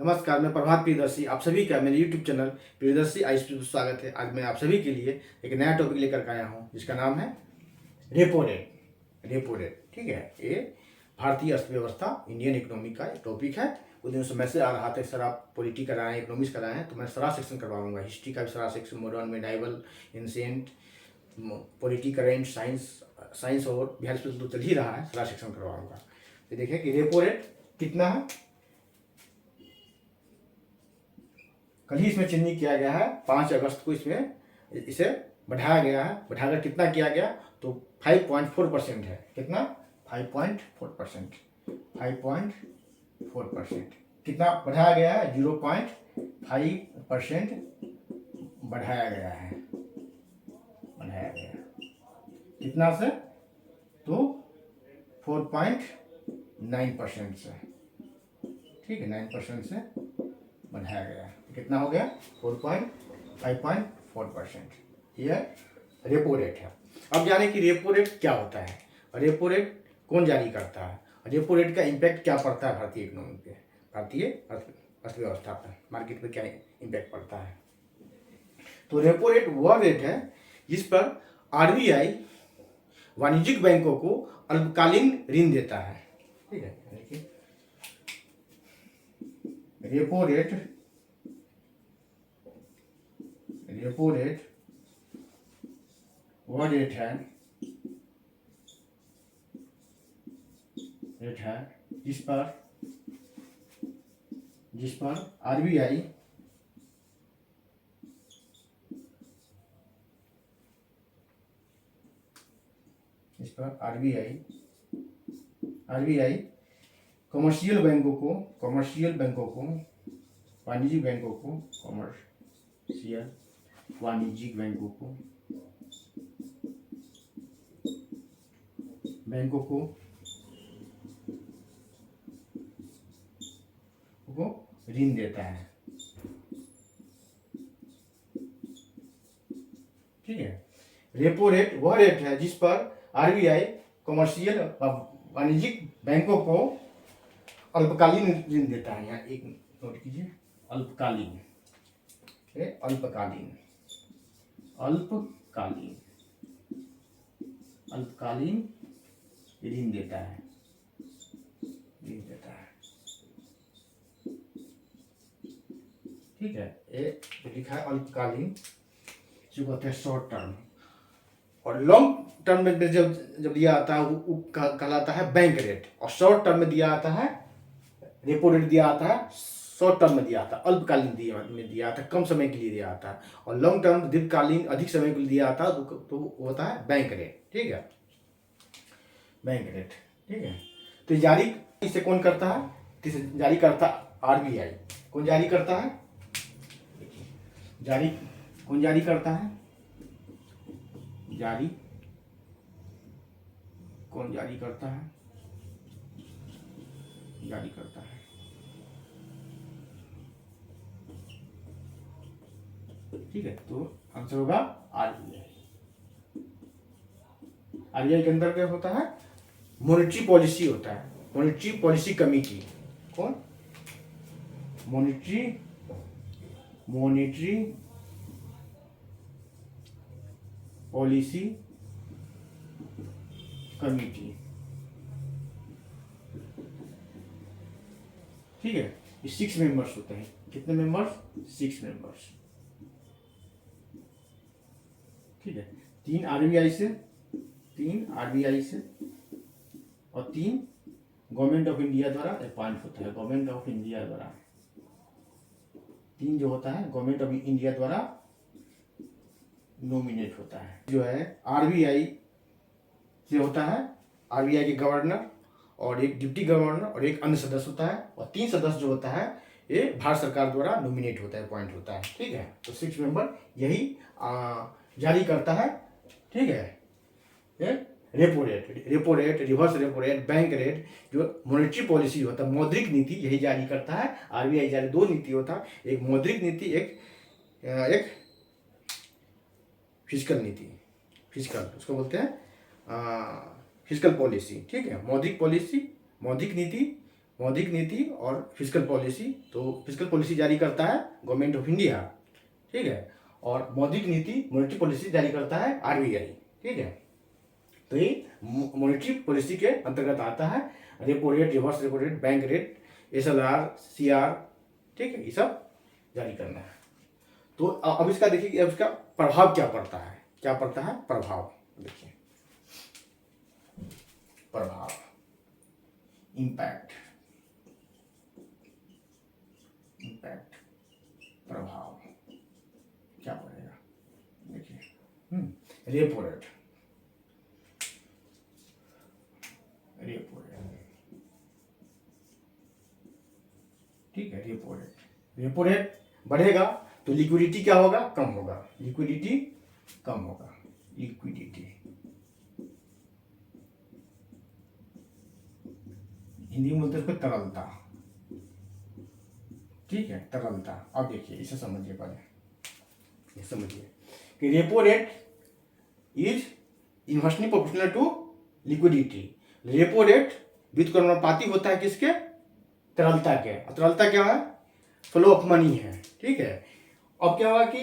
नमस्कार, मैं प्रभात प्रियदर्शी आप सभी का मेरे YouTube चैनल प्रियदर्शी आईएएस में स्वागत है। आज मैं आप सभी के लिए एक नया टॉपिक लेकर के आया हूँ जिसका नाम है रेपो रेट। रेपो रेट, ठीक है। ये भारतीय अर्थव्यवस्था, इंडियन इकोनॉमी का एक टॉपिक है। कुछ दिनों से मैसेज आ रहा था सर आप पॉलिटी कराएं, इकोनॉमिक्स कराएं, तो मैं सारा सेक्शन करवाऊंगा। हिस्ट्री का भी सारा section, modern, medieval, ancient, polity, current, science और बिहार स्पेशल तो चल ही रहा है, सारा सेक्शन करवाऊंगा। तो देखिए कि रेपो रेट कितना है। कल ही इसमें चेंजिंग किया गया है, 5 अगस्त को इसमें इसे बढ़ाया गया है। बढ़ाकर कितना किया गया तो 5.4% है। कितना? 5.4%। 5.4% कितना बढ़ाया गया है? 0.5% बढ़ाया गया है। बढ़ाया गया कितना से? तो 4.9% से, ठीक है, 9% से बढ़ाया गया। कितना हो गया? 5.4%। यह रेपो रेट है। अब जाने कि रेपो रेट क्या होता है, रेपो रेट कौन जारी करता है, रेपो रेट का इम्पैक्ट क्या पड़ता है भारतीय इकोनॉमी पे, भारतीय अर्थव्यवस्था पर, मार्केट पे क्या इम्पैक्ट पड़ता है। तो रेपो रेट वह रेट है जिस पर आरबीआई वाणिज्यिक बैंकों को अल्पकालीन ऋण देता है, ठीक है। रेपो रेट, रेपो रेट वह रेट है जिस पर आरबीआई कमर्शियल बैंकों को, वाणिज्यिक बैंकों को ऋण देता है, ठीक है। रेपो रेट वह रेट है जिस पर आरबीआई कमर्शियल वाणिज्यिक बैंकों को अल्पकालीन ऋण देता है। यहाँ एक नोट कीजिए, अल्पकालीन, अल्पकालीन ऋण देता है, ठीक है। ये लिखा है अल्पकालीन, जो कहते हैं शॉर्ट टर्म। और लॉन्ग टर्म में जब दिया आता है वो कहलाता है बैंक रेट। और शॉर्ट टर्म में दिया आता है रेपो रेट, दिया आता है शॉर्ट टर्म में दिया आता है, अल्पकालीन में दिया आता है, कम समय के लिए दिया आता है। और लॉन्ग टर्म, दीर्घकालीन, अधिक समय के लिए दिया आता है तो होता है बैंक रेट, ठीक है। बैंक रेट, ठीक है। तो जारी इसे कौन करता है? इसे जारी करता आरबीआई। कौन जारी करता है? कौन जारी करता है? कौन जारी करता है? ठीक है। तो आंसर होगा आरबीआई। आरबीआई के अंदर क्या होता है? मॉनेटरी पॉलिसी होता है, मॉनेटरी पॉलिसी कमेटी। कौन? मॉनेटरी पॉलिसी कमेटी, ठीक है। ये 6 मेंबर्स होते हैं। कितने मेंबर्स? 6 मेंबर्स, ठीक है। 3 आरबीआई से और 3 गवर्नमेंट ऑफ इंडिया द्वारा अपॉइंट होता है। गवर्नमेंट ऑफ इंडिया द्वारा 3 जो होता है गवर्नमेंट ऑफ इंडिया द्वारा नॉमिनेट होता है। जो है आरबीआई से होता है, आरबीआई के गवर्नर और एक डिप्टी गवर्नर और एक अन्य सदस्य होता है। और 3 सदस्य जो होता है ये भारत सरकार द्वारा नॉमिनेट होता है, अपॉइंट होता है, ठीक है। तो 6 मेंबर यही जारी करता है, ठीक है। ये repo rate, reverse repo rate, bank rate, जो मॉनेटरी पॉलिसी होता है, मौद्रिक नीति, यही जारी करता है आरबीआई। जारी 2 नीति होता है, एक मौद्रिक नीति, एक फिजिकल नीति। फिजिकल उसको बोलते हैं फिजिकल पॉलिसी, ठीक है। मौद्रिक पॉलिसी, मौद्रिक नीति, मौद्रिक नीति और फिजिकल पॉलिसी, तो फिजिकल पॉलिसी जारी करता है गवर्नमेंट ऑफ इंडिया, ठीक है, और मौद्रिक नीति मॉनेटरी पॉलिसी जारी करता है आरबीआई, ठीक है। तो ये मॉनेटरी पॉलिसी के अंतर्गत आता है। Repo rate, reverse repo rate, bank rate, SLR, CR, ठीक है, ये सब जारी करना है। तो अब इसका देखिए, अब इसका प्रभाव क्या पड़ता है, क्या पड़ता है प्रभाव, देखिए प्रभाव, इम्पैक्ट, इम्पैक्ट, प्रभाव क्या पड़ेगा, देखिए रेपो रेट, रेपो रेट, ठीक है, रेपो रेट, रेपो रेट बढ़ेगा तो लिक्विडिटी क्या होगा, कम होगा, लिक्विडिटी कम होगा, लिक्विडिटी हिंदी में बोलते हैं उसको तरलता, ठीक है, तरलता। अब देखिए इसे समझिए, पहले ये समझिए कि repo rate is inversely proportional to liquidity. Repo rate व्युत्क्रमानुपाती होता है किसके, तरलता के। तरलता क्या है, फ्लो ऑफ मनी है, ठीक है। अब क्या हुआ कि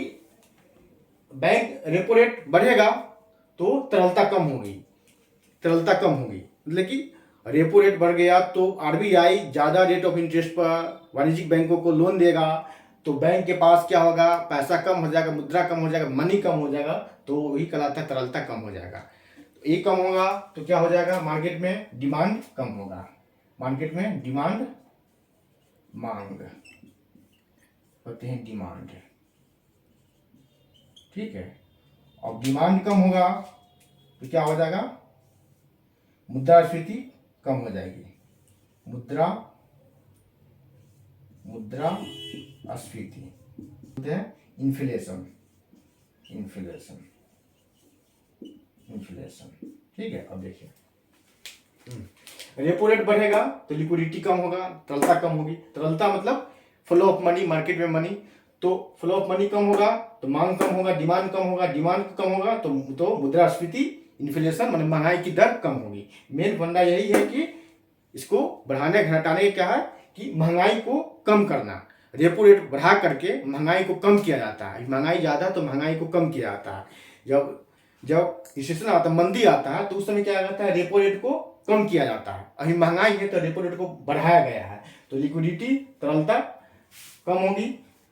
बैंक रेपो रेट बढ़ेगा तो तरलता कम होगी, तरलता कम होगी, मतलब कि रेपो रेट बढ़ गया तो आरबीआई ज़्यादा रेट ऑफ इंटरेस्ट पर वाणिज्यिक बैंकों को लोन देगा, तो बैंक के पास क्या होगा, पैसा कम हो जाएगा, मुद्रा कम हो जाएगा, मनी कम हो जाएगा, तो वही कहलाता है तरलता कम हो जाएगा। ये कम होगा तो क्या हो जाएगा, मार्केट में डिमांड कम होगा, मार्केट में डिमांड, मांग होते हैं डिमांड, ठीक है। और डिमांड कम होगा तो क्या हो जाएगा, मुद्रास्फीति कम हो जाएगी, मुद्रा, मुद्रास्फीति होते हैं इन्फ्लेशन, इन्फ्लेशन, इन्फ्लेशन, ठीक है। अब देखिए रेपो रेट बढ़ेगा तो लिक्विडिटी कम होगा, तरलता कम होगी। तरलता मतलब फ्लो ऑफ मनी, मार्केट में मनी, तो फ्लो ऑफ मनी कम होगा तो मांग कम होगा, डिमांड कम होगा, डिमांड कम होगा तो मुद्रास्फीति, इन्फ्लेशन मतलब महंगाई की दर कम होगी। मेन फंडा यही है कि इसको बढ़ाने घटाने क्या है कि महंगाई को कम करना। रेपो रेट बढ़ा करके महंगाई को कम किया जाता है, महंगाई ज़्यादा तो महंगाई को कम किया जाता है। जब जब रिसेशन आता है, मंदी आता है, तो उस समय क्या जाता है, रेपो रेट को कम किया जाता है। अभी महंगाई है तो रेपो रेट को बढ़ाया गया है, तो लिक्विडिटी, तरलता कम होगी,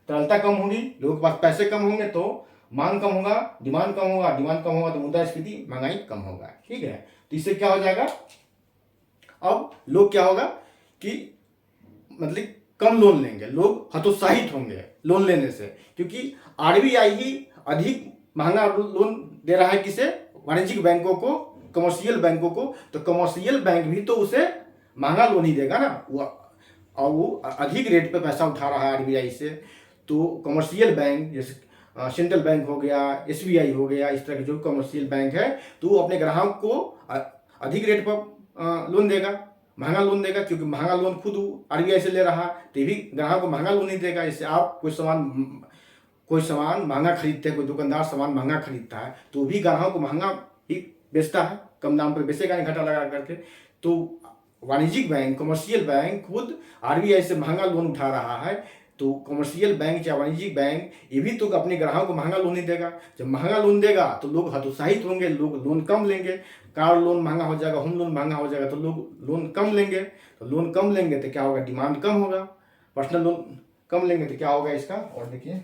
तरलता कम होगी, लोगों के पास पैसे कम होंगे तो मांग कम होगा, डिमांड कम होगा, डिमांड कम होगा तो मुद्रास्फीति, महंगाई कम होगा, ठीक है। तो इससे क्या हो जाएगा, अब लोग क्या होगा कि मतलब कम लोन लेंगे, लोग हतोत्साहित होंगे लोन लेने से, क्योंकि आरबीआई ही अधिक महंगा लोन दे रहा है किसे, वाणिज्यिक बैंकों को, कमर्शियल बैंकों को, तो कमर्शियल बैंक भी तो उसे महंगा लोन ही देगा ना, और वो अधिक रेट पे पैसा उठा रहा है आरबीआई से। तो कमर्शियल बैंक जैसे सेंट्रल बैंक हो गया, एसबीआई हो गया, इस तरह के जो कमर्शियल बैंक है, तो वो अपने ग्राहक को अधिक रेट पर लोन देगा, महंगा लोन देगा, क्योंकि महंगा लोन खुद आरबीआई से ले रहा है, तो ये भी ग्राहक को महंगा लोन नहीं देगा। इससे आप कोई सामान महंगा खरीदते हैं, कोई दुकानदार सामान महंगा खरीदता है तो भी ग्राहक को महंगा ही बेचता है, कम दाम पर बेचेगा नहीं घाटा लगा करके। तो वाणिज्यिक बैंक, कमर्शियल बैंक खुद आरबीआई से महंगा लोन उठा रहा है, तो कमर्शियल बैंक या वाणिज्यिक बैंक ये भी तो अपने ग्राहकों को महंगा लोन नहीं देगा। जब महंगा लोन देगा तो लोग हतोत्साहित होंगे, लोग लोन कम लेंगे, कार लोन महंगा हो जाएगा, होम लोन महंगा हो जाएगा, तो लोग लोन कम लेंगे, तो लोन कम लेंगे तो क्या होगा, डिमांड कम होगा, पर्सनल लोन कम लेंगे तो क्या होगा इसका, और देखिए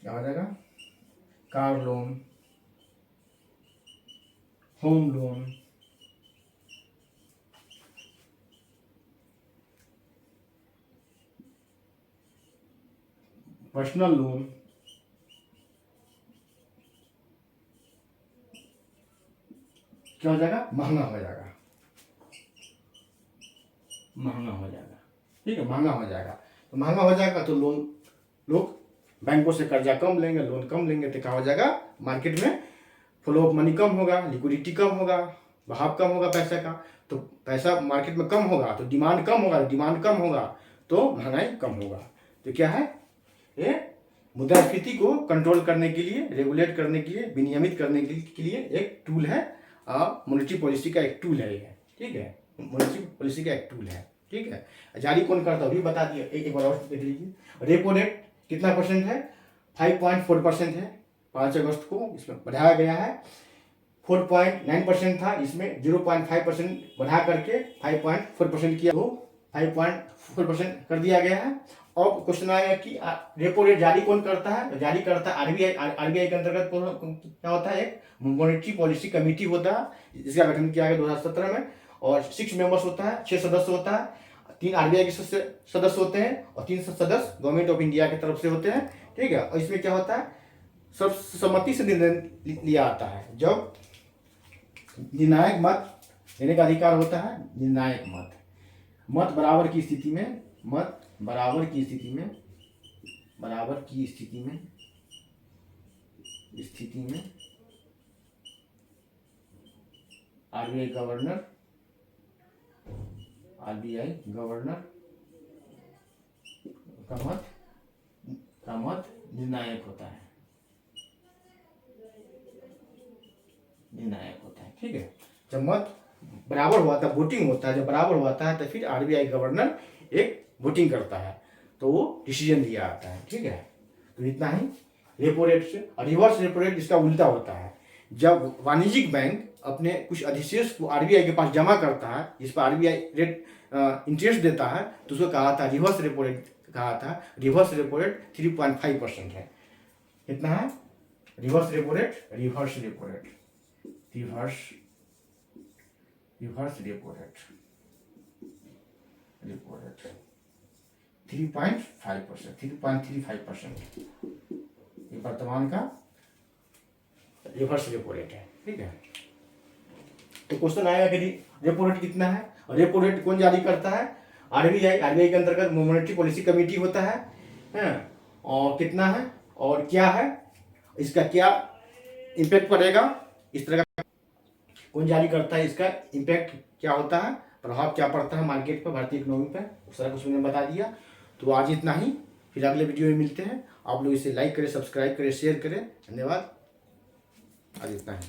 क्या हो जाएगा, car loan, home loan, personal loan, क्या हो जाएगा, महंगा हो जाएगा, महंगा हो जाएगा, ठीक है, महंगा हो जाएगा। तो महंगा हो जाएगा तो लोन, लोग बैंकों से कर्जा कम लेंगे, लोन कम लेंगे, तो क्या हो जाएगा, मार्केट में फ्लो ऑफ मनी कम होगा, लिक्विडिटी कम होगा, बहाव कम होगा पैसे का, तो पैसा मार्केट में कम होगा तो डिमांड कम होगा, डिमांड कम होगा तो महंगाई कम होगा। तो क्या है, ये मुद्रास्फीति को कंट्रोल करने के लिए, रेगुलेट करने के लिए, विनियमित करने के लिए एक टूल है, मॉनेटरी पॉलिसी का एक टूल है ये, ठीक है। मॉनेटरी पॉलिसी का एक टूल है, ठीक है। जारी कौन करता है अभी बता दिया, एक बार और देख लीजिए। रेपो रेट कितना परसेंट है, 5.4% है। 5 अगस्त को इसमें बढ़ाया गया है। 4.9% था, इसमें 0.5% बढ़ा करके 5.4% किया, तो 5.4% कर दिया गया है। अब क्वेश्चन आएगा कि रेपो रेट जारी कौन करता है, तो जारी करता है आरबीआई। आरबीआई के अंतर्गत क्या होता है, एक मॉनेटरी पॉलिसी कमेटी होता है जिसका गठन किया गया 2017 में, और 6 मेंबर्स होता है, 6 सदस्य होता है। 3 आरबीआई के सदस्य होते हैं और 3 सदस्य गवर्नमेंट ऑफ इंडिया की तरफ से होते हैं, ठीक है। और इसमें क्या होता है, सर्वसम्मति से निर्णय लिया आता है। जब निर्णायक मत देने का अधिकार होता है, निर्णायक मत बराबर की स्थिति में, आरबीआई गवर्नर का मत निर्णायक होता है, ठीक है। जब मत बराबर हुआ था, वोटिंग होता है, जब बराबर होता है तो फिर आरबीआई गवर्नर एक वोटिंग करता है, तो वो डिसीजन लिया आता है, ठीक है। तो इतना ही रेपो रेट से। और रिवर्स रेपो रेट इसका उल्टा होता है। जब वाणिज्यिक बैंक अपने कुछ अधिशेष को आरबीआई के पास जमा करता है, जिस पर आरबीआई रेट इंटरेस्ट देता है, तो उसको कहा था रिवर्स रेपो रेट, कहा था। रिवर्स रेपो रेट 3.5% है। कितना है रिवर्स रेपो रेट, 3.35%, ये वर्तमान का रिवर्स रेपो रेट है, ठीक है। तो क्वेश्चन आएगा कि रेपो रेट कितना है, और रेपो रेट कौन जारी करता है, आरबीआई। आरबीआई के अंतर्गत मॉनेटरी पॉलिसी कमेटी होता है, और कितना है और क्या है, इसका क्या इम्पैक्ट पड़ेगा, इस तरह का कौन जारी करता है, इसका इम्पैक्ट क्या होता है, प्रभाव क्या पड़ता है मार्केट पर, भारतीय इकोनॉमी पर, उस तरह कुछ मैंने बता दिया। तो आज इतना ही, फिर अगले वीडियो में मिलते हैं। आप लोग इसे लाइक करें, सब्सक्राइब करें, शेयर करें। धन्यवाद। आज इतना ही।